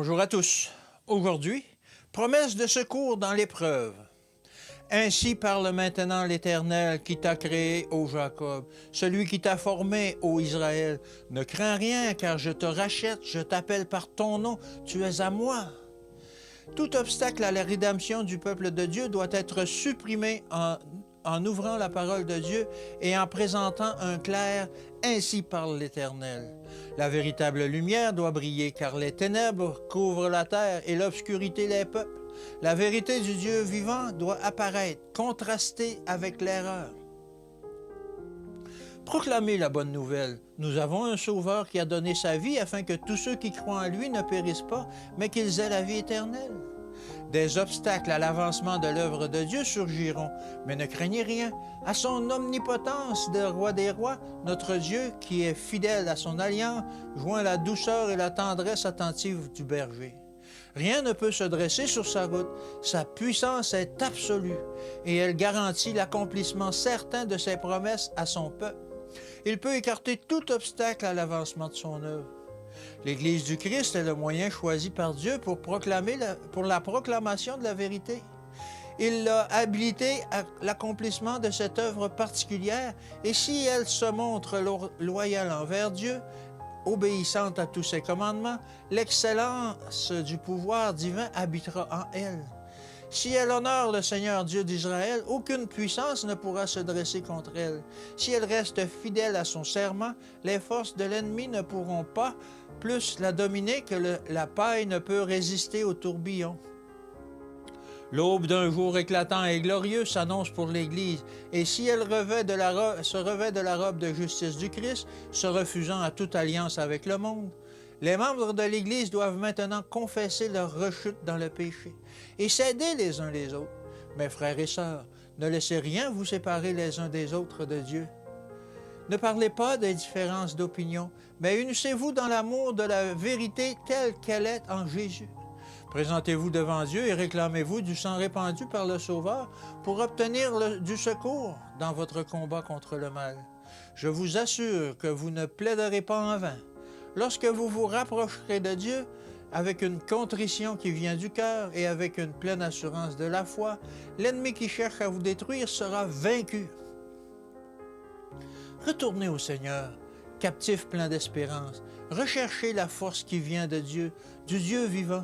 Bonjour à tous. Aujourd'hui, promesse de secours dans l'épreuve. Ainsi parle maintenant l'Éternel qui t'a créé, ô Jacob, celui qui t'a formé, ô Israël. Ne crains rien, car je te rachète, je t'appelle par ton nom, tu es à moi. Tout obstacle à la rédemption du peuple de Dieu doit être supprimé en ouvrant la parole de Dieu et en présentant un clair « Ainsi parle l'Éternel ». La véritable lumière doit briller, car les ténèbres couvrent la terre et l'obscurité les peuples. La vérité du Dieu vivant doit apparaître, contrastée avec l'erreur. Proclamez la bonne nouvelle. Nous avons un Sauveur qui a donné sa vie afin que tous ceux qui croient en lui ne périssent pas, mais qu'ils aient la vie éternelle. Des obstacles à l'avancement de l'œuvre de Dieu surgiront, mais ne craignez rien. À son omnipotence de roi des rois, notre Dieu, qui est fidèle à son alliance, joint la douceur et la tendresse attentive du berger. Rien ne peut se dresser sur sa route. Sa puissance est absolue et elle garantit l'accomplissement certain de ses promesses à son peuple. Il peut écarter tout obstacle à l'avancement de son œuvre. L'Église du Christ est le moyen choisi par Dieu pour la proclamation de la vérité. Il l'a habilité à l'accomplissement de cette œuvre particulière, et si elle se montre loyale envers Dieu, obéissante à tous ses commandements, l'excellence du pouvoir divin habitera en elle. Si elle honore le Seigneur Dieu d'Israël, aucune puissance ne pourra se dresser contre elle. Si elle reste fidèle à son serment, les forces de l'ennemi ne pourront pas plus la dominer que la paille ne peut résister au tourbillon. L'aube d'un jour éclatant et glorieux s'annonce pour l'Église, et si elle se revêt de la robe de justice du Christ, se refusant à toute alliance avec le monde, les membres de l'Église doivent maintenant confesser leur rechute dans le péché et s'aider les uns les autres. Mes frères et sœurs, ne laissez rien vous séparer les uns des autres de Dieu. Ne parlez pas des différences d'opinion, mais unissez-vous dans l'amour de la vérité telle qu'elle est en Jésus. Présentez-vous devant Dieu et réclamez-vous du sang répandu par le Sauveur pour obtenir du secours dans votre combat contre le mal. Je vous assure que vous ne plaiderez pas en vain. Lorsque vous vous rapprocherez de Dieu, avec une contrition qui vient du cœur et avec une pleine assurance de la foi, l'ennemi qui cherche à vous détruire sera vaincu. Retournez au Seigneur, captif plein d'espérance. Recherchez la force qui vient de Dieu, du Dieu vivant.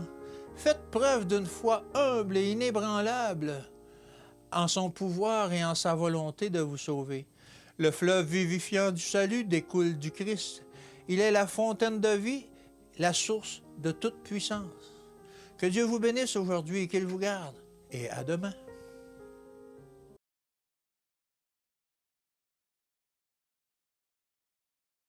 Faites preuve d'une foi humble et inébranlable en son pouvoir et en sa volonté de vous sauver. Le fleuve vivifiant du salut découle du Christ. Il est la fontaine de vie, la source de toute puissance. Que Dieu vous bénisse aujourd'hui et qu'il vous garde. Et à demain.